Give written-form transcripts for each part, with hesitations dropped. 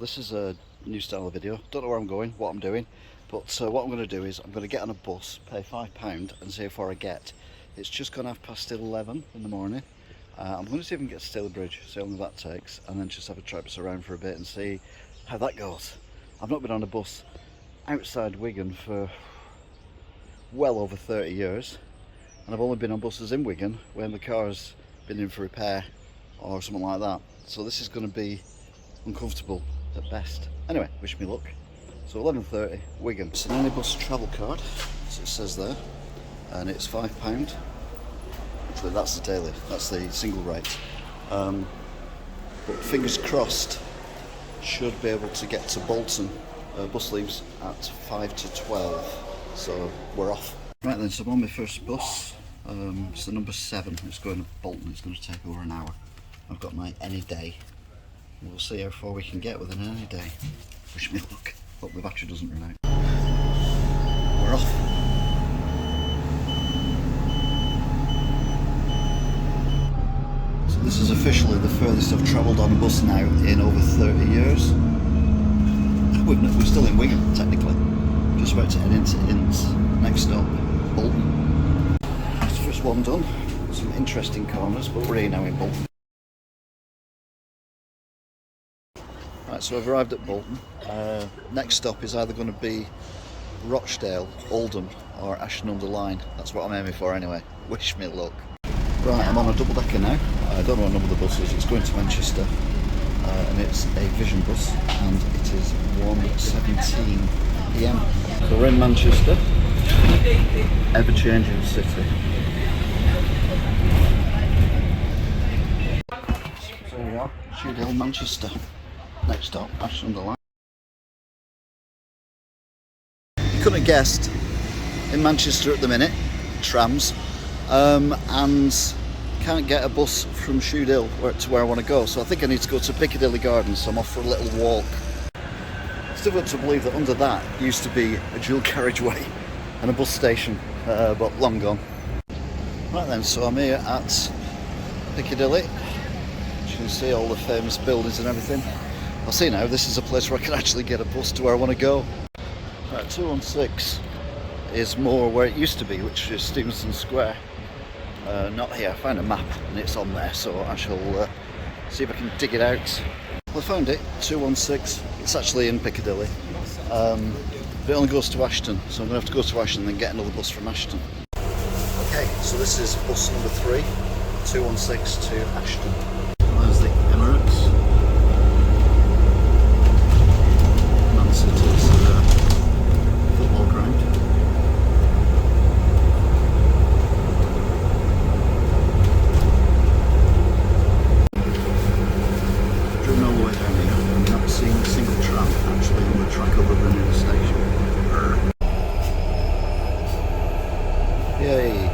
This is a new style of video. Don't know where I'm going, what I'm doing, but what I'm going to do is I'm going to get on a bus, pay £5 and see how far I get. It's just gone 11:30 in the morning. I'm going to see if I can get to Staley Bridge, see how long that takes, and then just have a traipse around for a bit and see how that goes. I've not been on a bus outside Wigan for well over 30 years, and I've only been on buses in Wigan when the car's been in for repair or something like that. So this is going to be uncomfortable at best. Anyway, wish me luck. So 11:30, Wigan. It's an Anybus travel card, as it says there, and it's £5. Actually, that's the daily, that's the single rate. But fingers crossed, should be able to get to Bolton. Bus leaves at 5 to 12, so we're off. Right then, so I'm on my first bus. It's the number 7. It's going to Bolton. It's going to take over an hour. I've got my any day. We'll see how far we can get with an any day. Wish me luck. Hope the battery doesn't run out. We're off. So this is officially the furthest I've travelled on a bus now in over 30 years. We're still in Wigan, technically. Just about to head into Inns. Next stop, Bolton. That's the first one done. Some interesting corners, but we're here now in Bolton. Right, so I've arrived at Bolton. Next stop is either going to be Rochdale, Oldham or Ashton-under-Lyne. That's what I'm aiming for anyway. Wish me luck. Right, I'm on a double decker now. I don't know what number the bus is. It's going to Manchester and it's a Vision bus and it is 1:17 PM. So we're in Manchester, ever-changing city. So there we are, Shude Hill, Manchester. Next stop, Ashton-under-Lyne. You couldn't have guessed, in Manchester at the minute, trams, and can't get a bus from Shude Hill to where I want to go, so I think I need to go to Piccadilly Gardens, so I'm off for a little walk. It's difficult to believe that under that used to be a dual carriageway and a bus station, but long gone. Right then, so I'm here at Piccadilly. You can see all the famous buildings and everything. I'll see now, this is a place where I can actually get a bus to where I want to go. Right, 216 is more where it used to be, which is Stevenson Square. Not here. I found a map and it's on there, so I shall see if I can dig it out. Well, I found it, 216. It's actually in Piccadilly, but it only goes to Ashton, so I'm going to have to go to Ashton and then get another bus from Ashton. Okay, so this is bus number 3, 216 to Ashton. There's the Emirates. Man City's football ground. Driven all the way down here. I've not seen a single tram actually on the track other than in the station. Yay!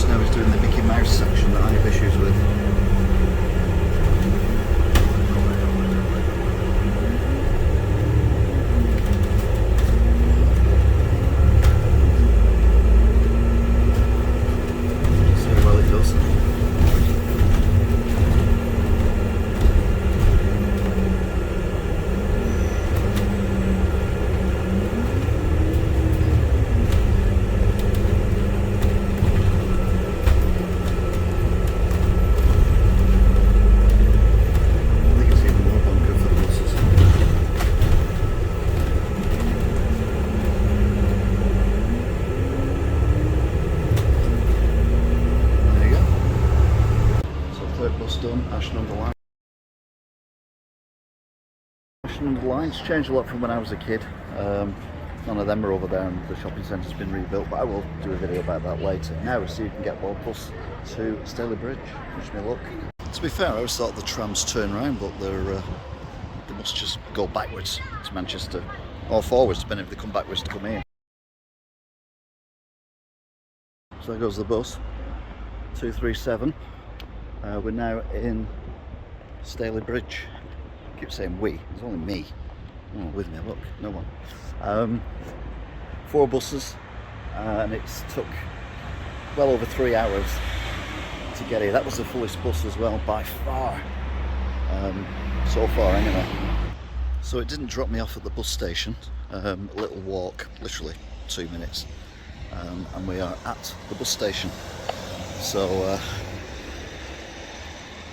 Now is doing the Mickey Mouse section that I have issues with. See how well it does. Done, Ashton-under-Lyne. Ashton-under-Lyne's changed a lot from when I was a kid. None of them are over there and the shopping centre's been rebuilt, but I will do a video about that later. Now we'll see if we can get a bus to Staley Bridge. Wish me luck. To be fair, I always thought the trams turn around, but they must just go backwards to Manchester, or forwards, depending if they come backwards to come here. So there goes the bus, 237. We're now in Staley Bridge. I keep saying we, it's only me. Oh, with me, look, no one. 4 buses, and it's took well over 3 hours to get here. That was the fullest bus as well, by far. So far anyway. So it didn't drop me off at the bus station. A little walk, literally 2 minutes. And we are at the bus station. So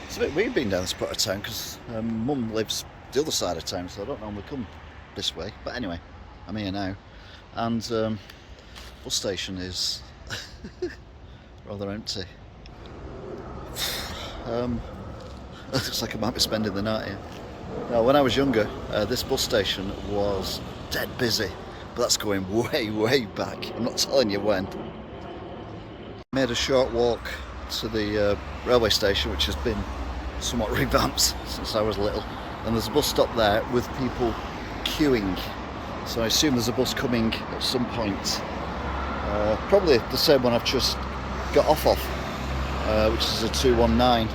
it's a bit weird being down this part of town because Mum lives the other side of town, so I don't normally come this way. But anyway, I'm here now. And bus station is rather empty. Looks like I might be spending the night here. Now, when I was younger, this bus station was dead busy, but that's going way back. I'm not telling you when. Made a short walk to the railway station, which has been somewhat revamped since I was little. And there's a bus stop there with people queuing. So I assume there's a bus coming at some point. Probably the same one I've just got off of, which is a 219.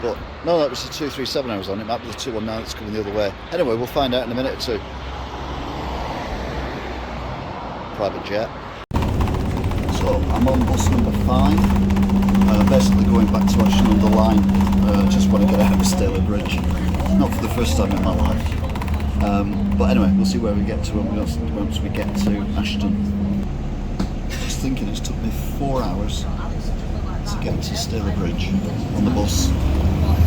But no, that was the 237 I was on. It might be the 219 that's coming the other way. Anyway, we'll find out in a minute or two. Private jet. So I'm on bus number 5. Basically going back to Ashton under Line. Just want to get out of Piccadilly Bridge. Not for the first time in my life. But anyway, we'll see where we get to once we get to Ashton. Just thinking it's took me 4 hours to get to Piccadilly Bridge on the bus.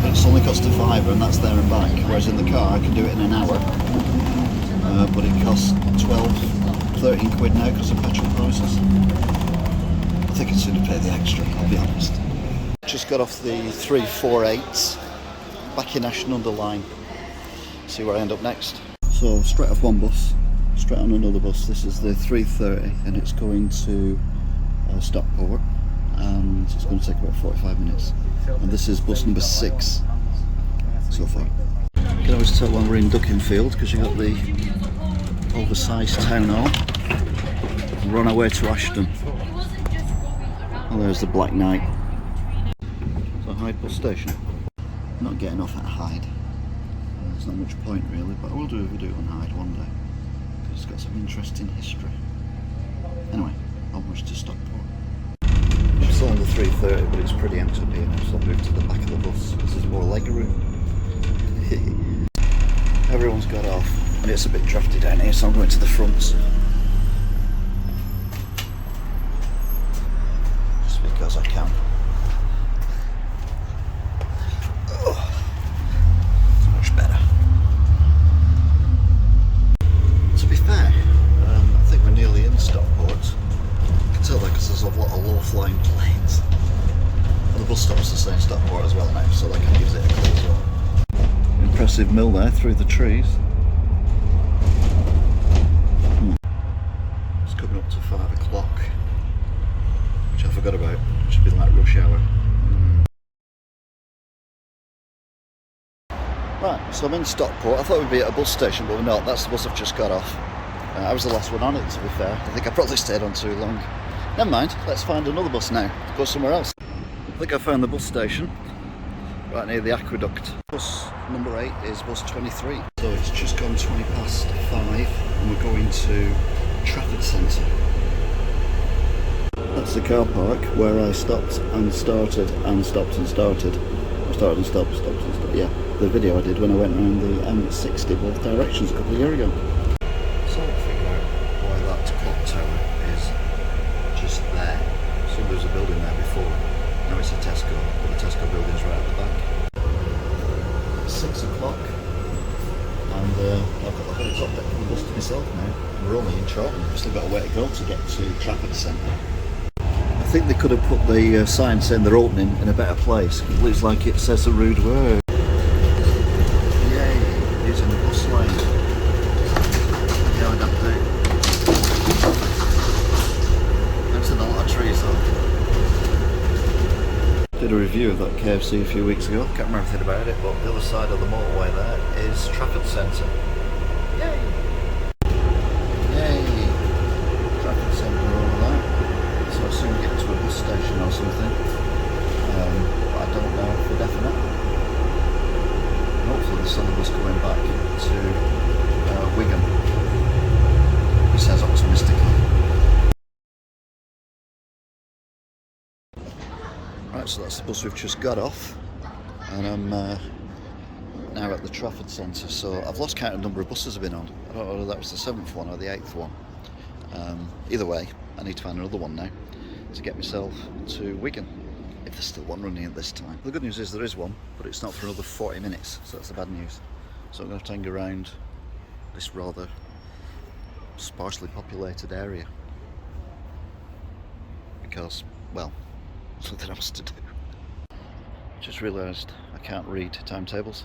But it's only cost a £5 and that's there and back. Whereas in the car I can do it in an hour. But it costs 13 quid now because of petrol prices. I think it's going to pay the extra, I'll be honest. Just got off the 348, back in Ashton under Line. See where I end up next. So straight off one bus, straight on another bus. This is the 330 and it's going to Stockport, and it's going to take about 45 minutes. And this is bus number 6 so far. You can always tell when we're in Duckingfield because you've got the oversized town hall. We're on our way to Ashton. Oh, there's the Black Knight. So Hyde bus station. I'm not getting off at Hyde. There's not much point really, but I will do a video on Hyde one day. Because it's got some interesting history. Anyway, onwards to Stockport. I'm still on the 330, but it's pretty empty up here now, so I'll move to the back of the bus because there's more leg room. Everyone's got off, and it's a bit drafty down here, so I'm going to the front. Just because I can. Oh, it's much better. To be fair, I think we're nearly in Stockport. I can tell that because there's a lot of low-flying planes. And the bus stop's the same Stockport as well now, so that can use it a clue as well. Impressive mill there through the trees. It's coming up to 5 o'clock, which I forgot about. It should be like rush hour. Right, so I'm in Stockport. I thought we'd be at a bus station, but we're not. That's the bus I've just got off. I was the last one on it, to be fair. I think I probably stayed on too long. Never mind, let's find another bus now. Go somewhere else. I think I found the bus station right near the aqueduct. Bus number 8 is bus 23. So it's just gone 20 past 5 and we're going to Trafford Center. That's the car park where I stopped and started and stopped and started. Started and stopped, stopped and stopped. Yeah, the video I did when I went around the M60 both directions a couple of years ago. So I'll figure out why that clock tower is just there. So there was a building there before. Now it's a Tesco, but the Tesco building's right at the back. It's 6 o'clock and I've got the whole top deck of the bus to myself now. We're only in Charlton, we've still got a way to go to get to Trafford Center. I think they could have put the sign saying they're opening in a better place. It looks like it says a rude word. Yay, using the bus lane. Yeah, I'd have to. There's a lot of trees though. Did a review of that KFC a few weeks ago. Can't remember anything about it, but the other side of the motorway there is Trafford Center. Yay! Yay! Trafford Center over there. So I'll soon get to a bus station or something. But I don't know for definite. And hopefully there's some of us going back to Wigan. He says optimistically. Right, So that's the bus we've just got off, and I'm now at the Trafford Center. So I've lost count of the number of buses I've been on. I don't know whether that was the 7th one or the 8th one. Either way, I need to find another one now to get myself to Wigan, if there's still one running at this time. The good news is there is one, but it's not for another 40 minutes, so that's the bad news. So I'm going to have to hang around this rather sparsely populated area because, well, something else to do. Just realised I can't read timetables.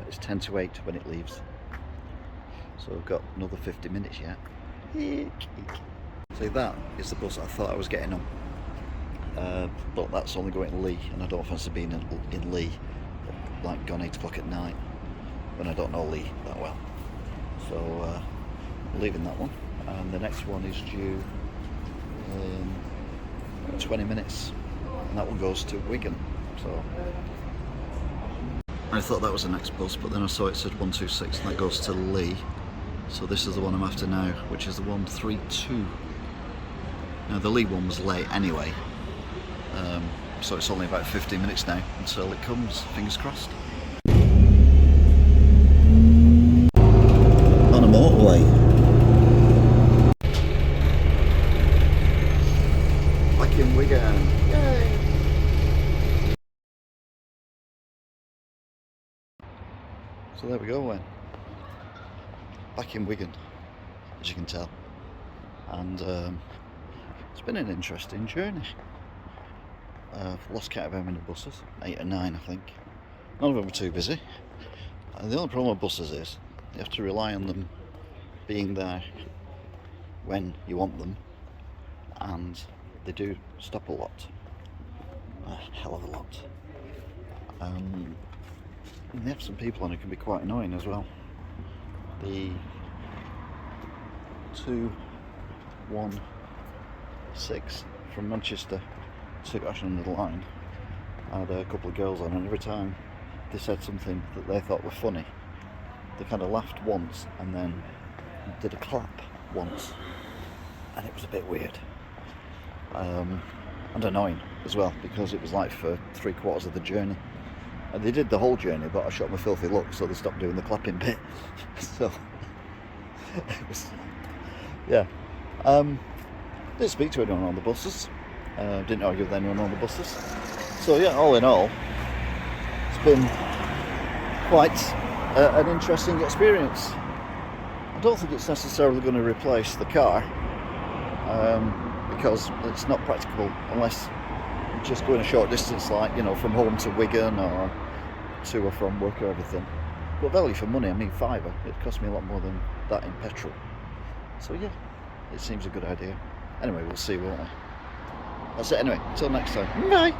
It's 10 to 8 when it leaves, so I've got another 50 minutes yet. See, that is the bus I thought I was getting on, but that's only going to Lee, and I don't fancy being in Lee like gone 8 o'clock at night when I don't know Lee that well. So leaving that one, and the next one is due in 20 minutes, and that one goes to Wigan. So I thought that was the next bus, but then I saw it said 126, and that goes to Lee. So this is the one I'm after now, which is the 132. Now the Lee one was late anyway, so it's only about 15 minutes now until it comes. Fingers crossed. On a motorway. Back in Wigan. Yay! So there we go then. Back in Wigan, as you can tell. And it's been an interesting journey. I've lost count of how many buses, 8 or 9 I think. None of them were too busy. And the only problem with buses is you have to rely on them being there when you want them, and they do stop a lot, a hell of a lot. And they have some people on who can be quite annoying as well. The 216 from Manchester to Ashton under the line had a couple of girls on, and every time they said something that they thought were funny, they kind of laughed once and then did a clap once, and it was a bit weird and annoying as well, because it was like for 3/4 of the journey, and they did the whole journey, but I shot them a filthy look, so they stopped doing the clapping bit. So it was, yeah. Didn't speak to anyone on the buses, didn't argue with anyone on the buses, so yeah, all in all, it's been quite an interesting experience. I don't think it's necessarily going to replace the car, because it's not practicable unless you're just going a short distance, like, you know, from home to Wigan or to or from work or everything. But value for money, I mean, £5, it cost me a lot more than that in petrol. So yeah, it seems a good idea. Anyway, we'll see, won't we? That's it anyway, until next time. Bye!